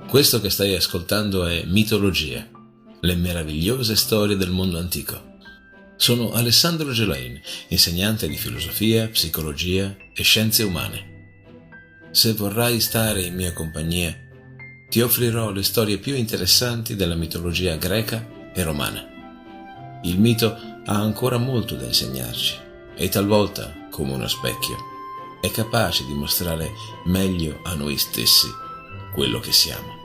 Questo che stai ascoltando è Mitologia, le meravigliose storie del mondo antico. Sono Alessandro Gelain, insegnante di filosofia, psicologia e scienze umane. Se vorrai stare in mia compagnia, ti offrirò le storie più interessanti della mitologia greca e romana. Il mito ha ancora molto da insegnarci e talvolta, come uno specchio, è capace di mostrare meglio a noi stessi quello che siamo.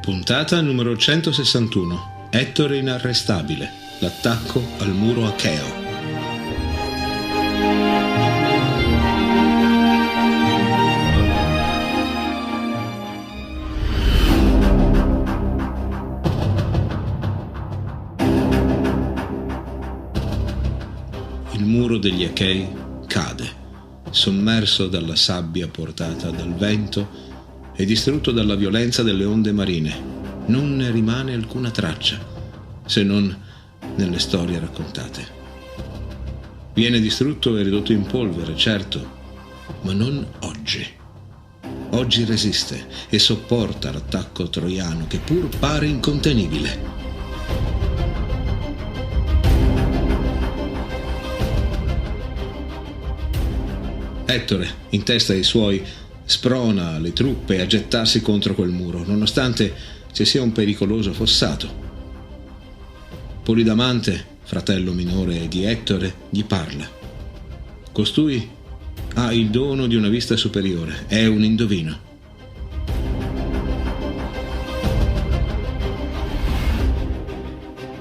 Puntata numero 161. Ettore inarrestabile. L'attacco al muro acheo. Il muro degli Achei cade, sommerso dalla sabbia portata dal vento e distrutto dalla violenza delle onde marine. Non ne rimane alcuna traccia, se non nelle storie raccontate. Viene distrutto e ridotto in polvere, certo, ma non oggi. Oggi resiste e sopporta l'attacco troiano che pur pare incontenibile. Ettore, in testa ai suoi, sprona le truppe a gettarsi contro quel muro, nonostante ci sia un pericoloso fossato. Polidamante, fratello minore di Ettore, gli parla. Costui ha il dono di una vista superiore, è un indovino.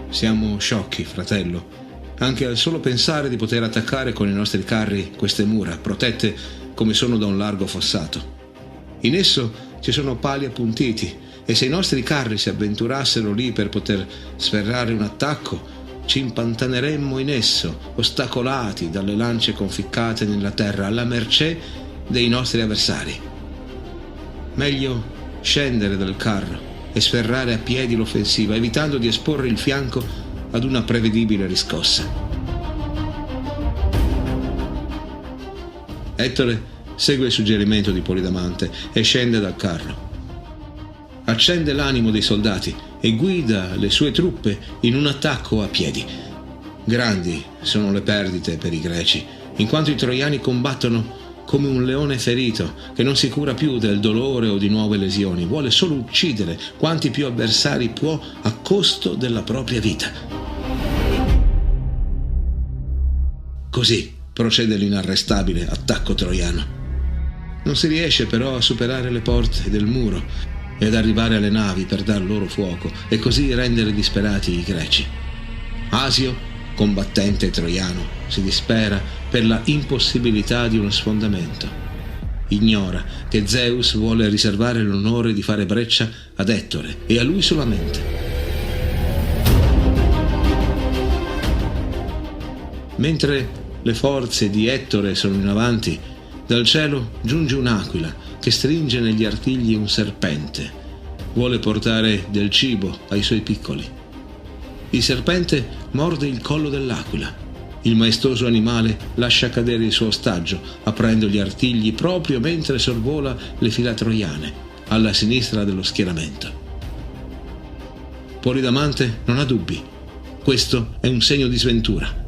Siamo sciocchi, fratello, anche al solo pensare di poter attaccare con i nostri carri queste mura, protette come sono da un largo fossato. In esso ci sono pali appuntiti e se i nostri carri si avventurassero lì per poter sferrare un attacco, ci impantaneremmo in esso, ostacolati dalle lance conficcate nella terra, alla mercé dei nostri avversari. Meglio scendere dal carro e sferrare a piedi l'offensiva, evitando di esporre il fianco ad una prevedibile riscossa. Ettore segue il suggerimento di Polidamante e scende dal carro. Accende l'animo dei soldati e guida le sue truppe in un attacco a piedi. Grandi sono le perdite per i greci, in quanto i troiani combattono come un leone ferito che non si cura più del dolore o di nuove lesioni, vuole solo uccidere quanti più avversari può a costo della propria vita. Così procede l'inarrestabile attacco troiano. Non si riesce però a superare le porte del muro e ad arrivare alle navi per dar loro fuoco e così rendere disperati i greci. Asio, combattente troiano, si dispera per la impossibilità di uno sfondamento. Ignora che Zeus vuole riservare l'onore di fare breccia ad Ettore e a lui solamente. Mentre le forze di Ettore sono in avanti, dal cielo giunge un'aquila che stringe negli artigli un serpente. Vuole portare del cibo ai suoi piccoli. Il serpente morde il collo dell'aquila. Il maestoso animale lascia cadere il suo ostaggio, aprendo gli artigli proprio mentre sorvola le fila troiane, alla sinistra dello schieramento. Polidamante non ha dubbi. Questo è un segno di sventura.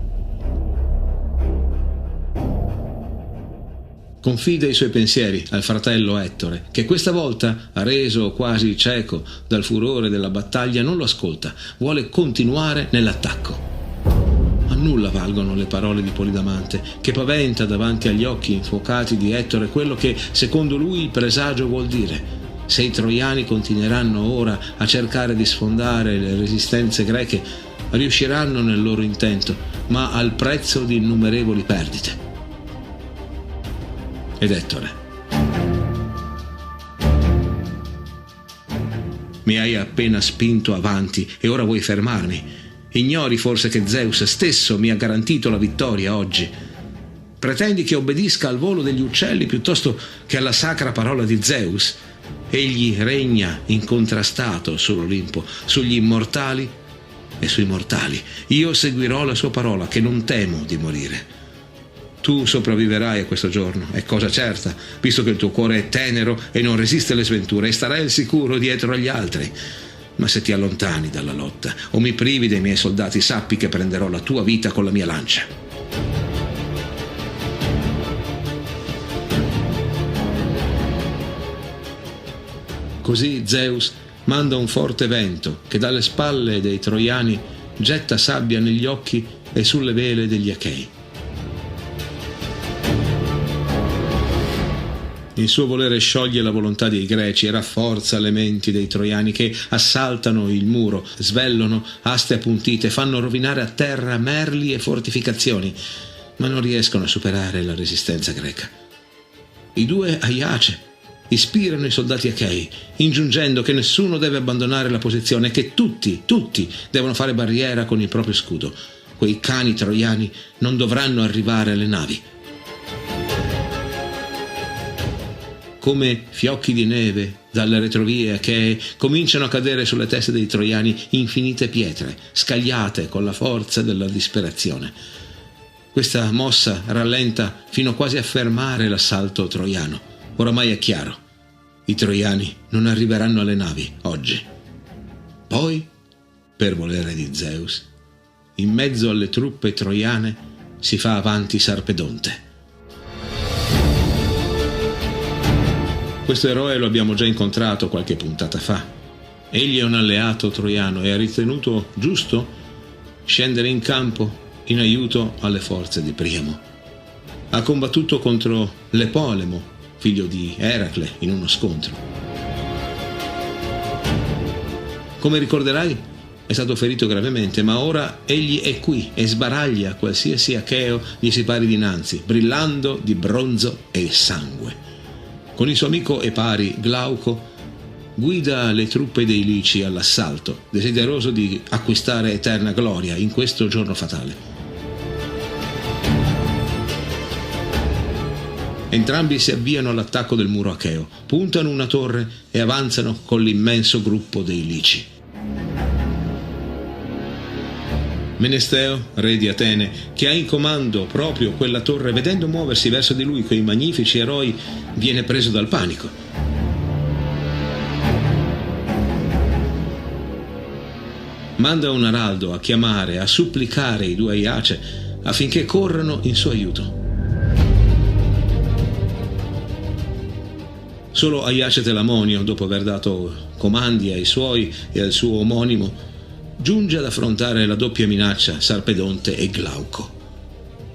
Confida i suoi pensieri al fratello Ettore, che questa volta, reso quasi cieco dal furore della battaglia, non lo ascolta, vuole continuare nell'attacco. A nulla valgono le parole di Polidamante, che paventa davanti agli occhi infuocati di Ettore quello che, secondo lui, il presagio vuol dire. Se i troiani continueranno ora a cercare di sfondare le resistenze greche, riusciranno nel loro intento, ma al prezzo di innumerevoli perdite. Ed Ettore: mi hai appena spinto avanti e ora vuoi fermarmi? Ignori forse che Zeus stesso mi ha garantito la vittoria oggi? Pretendi che obbedisca al volo degli uccelli piuttosto che alla sacra parola di Zeus? Egli regna incontrastato sull'Olimpo, sugli immortali e sui mortali. Io seguirò la sua parola, che non temo di morire. Tu sopravviverai a questo giorno, è cosa certa, visto che il tuo cuore è tenero e non resiste alle sventure, e starai al sicuro dietro agli altri. Ma se ti allontani dalla lotta o mi privi dei miei soldati, sappi che prenderò la tua vita con la mia lancia. Così Zeus manda un forte vento che dalle spalle dei troiani getta sabbia negli occhi e sulle vele degli Achei. Il suo volere scioglie la volontà dei greci e rafforza le menti dei troiani che assaltano il muro, svellono aste appuntite, fanno rovinare a terra merli e fortificazioni, ma non riescono a superare la resistenza greca. I due Aiace ispirano i soldati Achei, ingiungendo che nessuno deve abbandonare la posizione e che tutti devono fare barriera con il proprio scudo. Quei cani troiani non dovranno arrivare alle navi. Come fiocchi di neve dalle retrovie Achee cominciano a cadere sulle teste dei troiani infinite pietre, scagliate con la forza della disperazione. Questa mossa rallenta fino quasi a fermare l'assalto troiano. Oramai è chiaro, i troiani non arriveranno alle navi oggi. Poi, per volere di Zeus, in mezzo alle truppe troiane si fa avanti Sarpedonte. Questo eroe lo abbiamo già incontrato qualche puntata fa. Egli è un alleato troiano e ha ritenuto giusto scendere in campo in aiuto alle forze di Priamo. Ha combattuto contro Lepolemo, figlio di Eracle, in uno scontro. Come ricorderai, è stato ferito gravemente, ma ora egli è qui e sbaraglia qualsiasi acheo gli si pari dinanzi, brillando di bronzo e sangue. Con il suo amico e pari Glauco guida le truppe dei Lici all'assalto, desideroso di acquistare eterna gloria in questo giorno fatale. Entrambi si avviano all'attacco del muro acheo, puntano una torre e avanzano con l'immenso gruppo dei Lici. Menesteo, re di Atene, che ha in comando proprio quella torre, vedendo muoversi verso di lui quei magnifici eroi, viene preso dal panico. Manda un araldo a chiamare, a supplicare i due Aiace affinché corrano in suo aiuto. Solo Aiace Telamonio, dopo aver dato comandi ai suoi e al suo omonimo, giunge ad affrontare la doppia minaccia Sarpedonte e Glauco.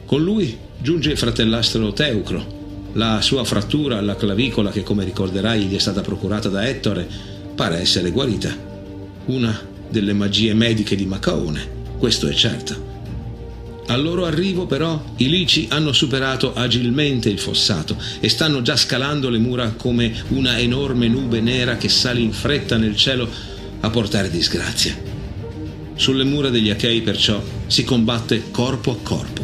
Con lui giunge il fratellastro Teucro. La sua frattura alla clavicola, che come ricorderai gli è stata procurata da Ettore, pare essere guarita. Una delle magie mediche di Macaone, questo è certo. Al loro arrivo però i Lici hanno superato agilmente il fossato e stanno già scalando le mura come una enorme nube nera che sale in fretta nel cielo a portare disgrazia. Sulle mura degli Achei perciò si combatte corpo a corpo.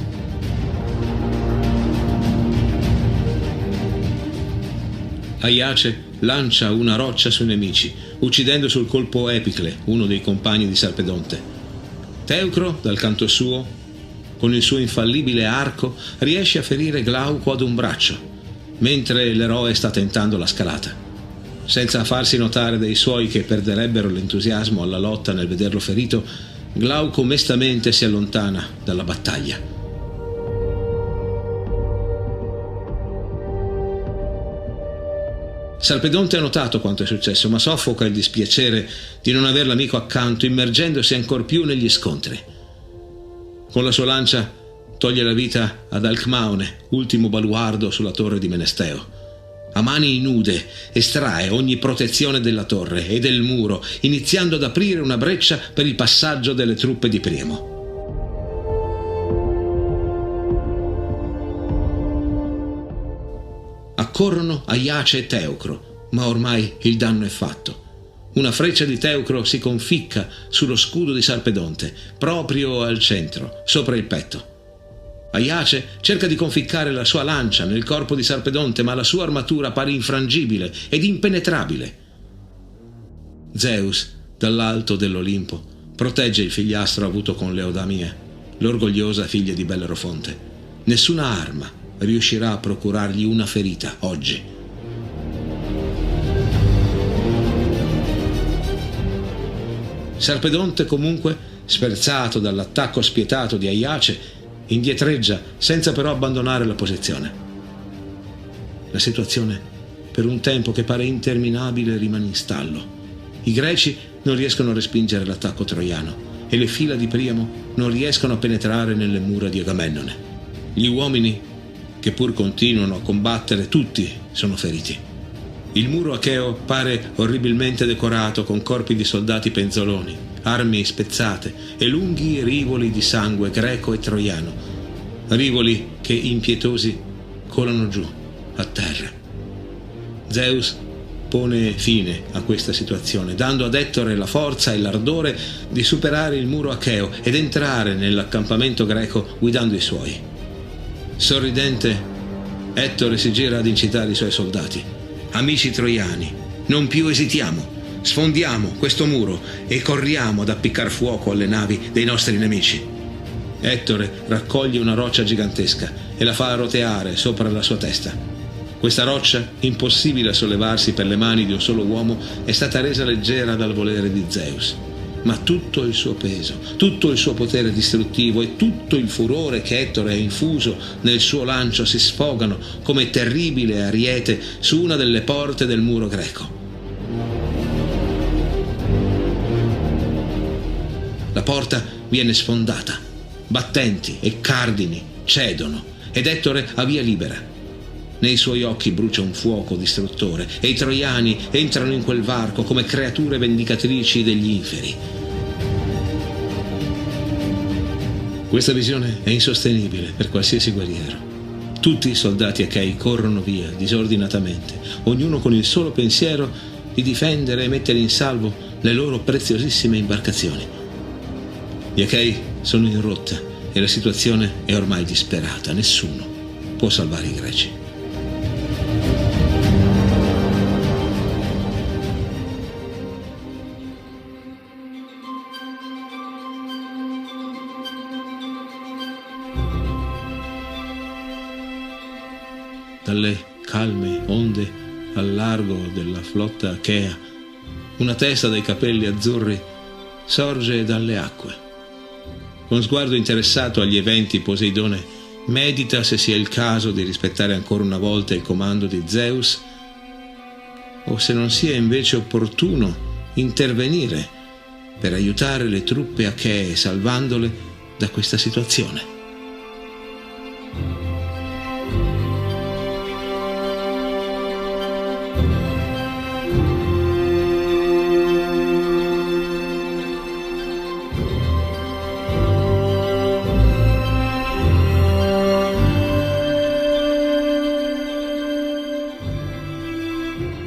Aiace lancia una roccia sui nemici, uccidendo sul colpo Epicle, uno dei compagni di Sarpedonte. Teucro, dal canto suo, con il suo infallibile arco, riesce a ferire Glauco ad un braccio, mentre l'eroe sta tentando la scalata. Senza farsi notare dai suoi che perderebbero l'entusiasmo alla lotta nel vederlo ferito, Glauco mestamente si allontana dalla battaglia. Sarpedonte ha notato quanto è successo, ma soffoca il dispiacere di non aver l'amico accanto, immergendosi ancor più negli scontri. Con la sua lancia toglie la vita ad Alcmaone, ultimo baluardo sulla torre di Menesteo. A mani nude estrae ogni protezione della torre e del muro, iniziando ad aprire una breccia per il passaggio delle truppe di Priamo. Accorrono Aiace e Teucro, ma ormai il danno è fatto. Una freccia di Teucro si conficca sullo scudo di Sarpedonte, proprio al centro, sopra il petto. Aiace cerca di conficcare la sua lancia nel corpo di Sarpedonte, ma la sua armatura pare infrangibile ed impenetrabile. Zeus, dall'alto dell'Olimpo, protegge il figliastro avuto con Leodamia, l'orgogliosa figlia di Bellerofonte. Nessuna arma, riuscirà a procurargli una ferita oggi. Sarpedonte comunque, sferzato dall'attacco spietato di Aiace, indietreggia senza però abbandonare la posizione. La situazione, per un tempo che pare interminabile, rimane in stallo. I greci non riescono a respingere l'attacco troiano e le fila di Priamo non riescono a penetrare nelle mura di Agamennone. Gli uomini, che pur continuano a combattere, tutti sono feriti. Il muro acheo pare orribilmente decorato con corpi di soldati penzoloni, armi spezzate e lunghi rivoli di sangue greco e troiano, rivoli che impietosi colano giù a terra. Zeus pone fine a questa situazione, dando ad Ettore la forza e l'ardore di superare il muro acheo ed entrare nell'accampamento greco guidando i suoi. Sorridente, Ettore si gira ad incitare i suoi soldati. Amici troiani, non più esitiamo, sfondiamo questo muro e corriamo ad appiccar fuoco alle navi dei nostri nemici. Ettore raccoglie una roccia gigantesca e la fa roteare sopra la sua testa. Questa roccia, impossibile a sollevarsi per le mani di un solo uomo, è stata resa leggera dal volere di Zeus. Ma tutto il suo peso, tutto il suo potere distruttivo e tutto il furore che Ettore ha infuso nel suo lancio si sfogano come terribile ariete su una delle porte del muro greco. La porta viene sfondata, battenti e cardini cedono ed Ettore ha via libera. Nei suoi occhi brucia un fuoco distruttore e i troiani entrano in quel varco come creature vendicatrici degli inferi. Questa visione è insostenibile per qualsiasi guerriero. Tutti i soldati achei corrono via disordinatamente, ognuno con il solo pensiero di difendere e mettere in salvo le loro preziosissime imbarcazioni. Gli achei sono in rotta e la situazione è ormai disperata. Nessuno può salvare i greci. Dalle calme onde al largo della flotta achea, una testa dai capelli azzurri sorge dalle acque. Con sguardo interessato agli eventi, Poseidone medita se sia il caso di rispettare ancora una volta il comando di Zeus o se non sia invece opportuno intervenire per aiutare le truppe achee salvandole da questa situazione.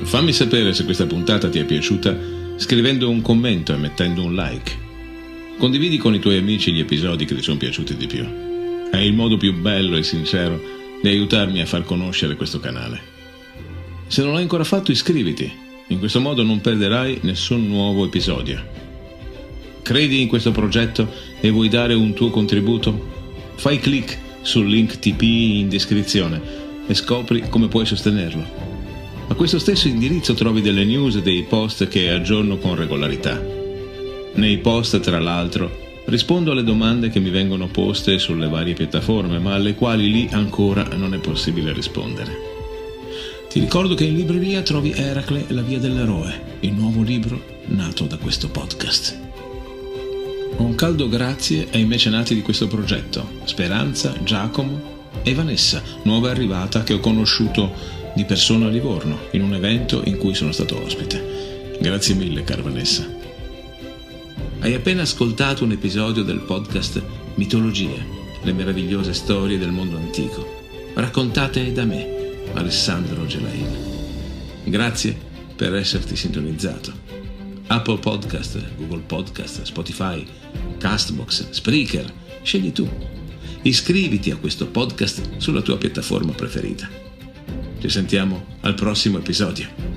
Fammi sapere se questa puntata ti è piaciuta scrivendo un commento e mettendo un like. Condividi con i tuoi amici gli episodi che ti sono piaciuti di più. È il modo più bello e sincero di aiutarmi a far conoscere questo canale. Se non l'hai ancora fatto, iscriviti. In questo modo non perderai nessun nuovo episodio. Credi in questo progetto e vuoi dare un tuo contributo? Fai clic sul link Tipeee in descrizione e scopri come puoi sostenerlo. A questo stesso indirizzo trovi delle news e dei post che aggiorno con regolarità. Nei post, tra l'altro, rispondo alle domande che mi vengono poste sulle varie piattaforme, ma alle quali lì ancora non è possibile rispondere. Ti ricordo che in libreria trovi Eracle e la via dell'eroe, il nuovo libro nato da questo podcast. Un caldo grazie ai mecenati di questo progetto, Speranza, Giacomo e Vanessa, nuova arrivata che ho conosciuto di persona a Livorno, in un evento in cui sono stato ospite. Grazie mille, cara Vanessa. Hai appena ascoltato un episodio del podcast Mitologie, le meravigliose storie del mondo antico, raccontate da me, Alessandro Gelain. Grazie per esserti sintonizzato. Apple Podcast, Google Podcast, Spotify, Castbox, Spreaker, scegli tu. Iscriviti a questo podcast sulla tua piattaforma preferita. Ci sentiamo al prossimo episodio.